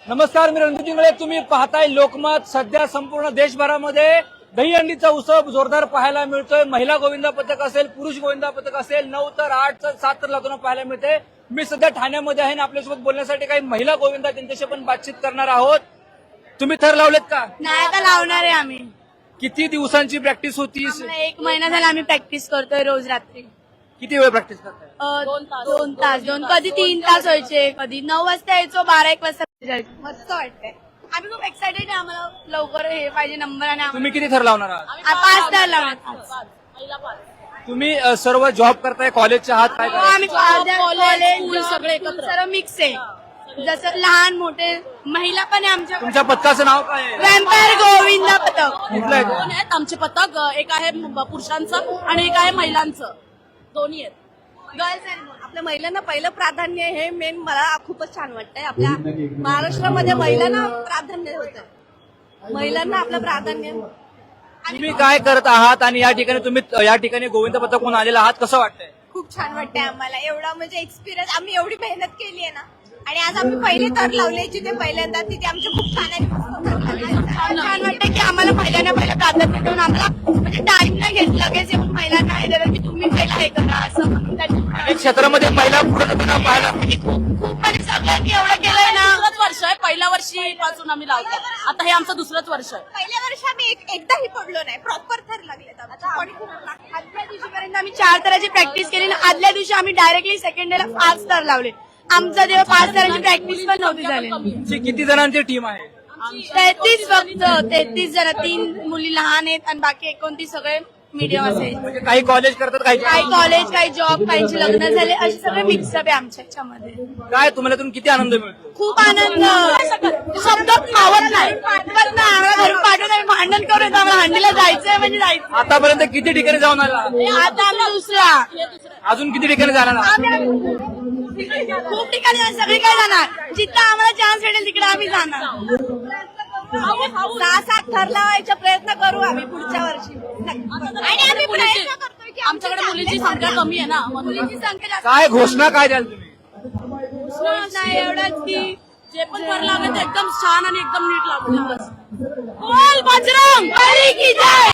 नमस्कार, मी रणजित इंगळे. तुम्ही पाहताय लोकमत. सध्या संपूर्ण देशभरामध्ये दहीहंडीचा उत्सव जोरदार पाहायला मिळतोय. महिला गोविंदा पथक असेल, पुरुष गोविंदा पथक असेल, 9 तर 8 तर 7 तर लातूर पाहायला मिळते. मी सध्या ठाण्यामध्ये आहे आणि आपल्यासोबत बोलण्यासाठी काही महिला गोविंदा त्यांच्याशी पण बातचीत करणार आहोत. तुम्ही थर लावलेत का? नाही, आता लावणार आहे आम्ही. किती दिवसांची प्रॅक्टिस होती? आम्हाला 1 महिना झाला आम्ही प्रॅक्टिस करतोय रोज रात्री. किती वेळ प्रॅक्टिस करताय? 2 तास, कधी 3 तास व्हायचे, कधी 9 वाजता यायचो, 12-1 वाजता जायचो. मस्त वाटतंय. आम्ही खूप एक्साइटेड आहे. आम्हाला लवकर हे पाहिजे नंबर आणि तुम्ही किती थर लावणार आहात? 5 तास लावणार. तुम्ही सर्व जॉब करताय, कॉलेजच्या आहात, काय करताय? आम्ही कॉलेज सगळे एकत्र सर्व मिक्स आहे. जसं लहान मोठे महिला पण आहे आमच्या. तुमच्या पथकाचं नाव काय आहे? वॅम्पायर गोविंदा पथक. कुठलं आहे ते? दोन आहेत आमचे पथक. एक आहे पुरुषांचं आणि एक आहे महिलांचं. दोन्ही आहेत. आपल्या महिलांना पहिलं प्राधान्य हे मेन मला खूपच छान वाटतंय. आपल्या महाराष्ट्रामध्ये महिलांना प्राधान्य होतं. महिलांना आपलं प्राधान्य. तुम्ही काय करत आहात आणि या ठिकाणी गोविंद पथक म्हणून आलेला आहात, कसं वाटतंय? खूप छान वाटतंय आम्हाला. एवढा म्हणजे एक्सपिरियन्स, आम्ही एवढी मेहनत केली आहे ना. आणि आज आम्ही पहिले थर लावले जिथे पहिल्यांदा, तिथे आमचे खूप छान आणि मस्त थर लागले. छान वाटतं की आम्हाला पहिल्यांदा प्राधान्य देऊन आम्हाला म्हणजे टाइम नाही घेत, लगेच येऊन महिलांना हे दिलं की तुम्ही पहिला हे करा असं. अनेक क्षेत्रामध्ये महिला पुढे जाताना पाहायला आणि सगळ्यांनी एवढं केलंय ना. दुसरंच वर्ष आहे. पहिल्या वर्षीपासून आम्ही लावतो. आता हे आमचं दुसरंच वर्ष आहे. पहिल्या वर्षी आम्ही एकदाही पडलो नाही. प्रॉपर थर लागले. आदल्या दिवशीपर्यंत आम्ही 4 थराची प्रॅक्टिस केली आणि आदल्या दिवशी आम्ही डायरेक्टली सेकंड डेला 5 थर लावले. आमचा तेव्हा 5 थराची प्रॅक्टिस पण नव्हती झाली. तुमची किती जणांची टीम आहे? 33 फक्त. 33 जण. 3 मुली लहान आहेत आणि बाकी 29 सगळे मीडियम असेल. म्हणजे काही कॉलेज करतात, काही काही कॉलेज, काही जॉब, काहींचे लग्न झाले, असे सगळे मिक्सअप आहे आमच्या ह्याच्यामध्ये. काय तुम्हाला त्यातून किती आनंद मिळतो? खूप आनंद. शब्दात मावत नाही. पाठवत नाही आम्हाला, घरून पाठवत नाही. भांडण करू येतं आम्हाला. हंडीला जायचंय म्हणजे जायचं. आतापर्यंत किती ठिकाणी जाऊन आला? आता आम्ही दुसरा. अजून किती ठिकाणी जाणार आहात? खूप ठिकाणी सगळे काय जाणार. जिथं आम्हाला चान्स भेटेल तिकडे आम्ही जाणार. 6-7 थर लावायचा प्रयत्न करू आम्ही पुढच्या वर्षी. आणि आम्ही प्रयत्न करतोय की आमच्याकडे मुलींची संख्या कमी आहे ना, म्हणून मुलींची संख्या जास्त. काय घोषणा काय द्याल तुम्ही? नाही एवढंच की जे पण थर लावले ते एकदम छान आणि एकदम नीट लावले. बोल बजरंग बली की जय.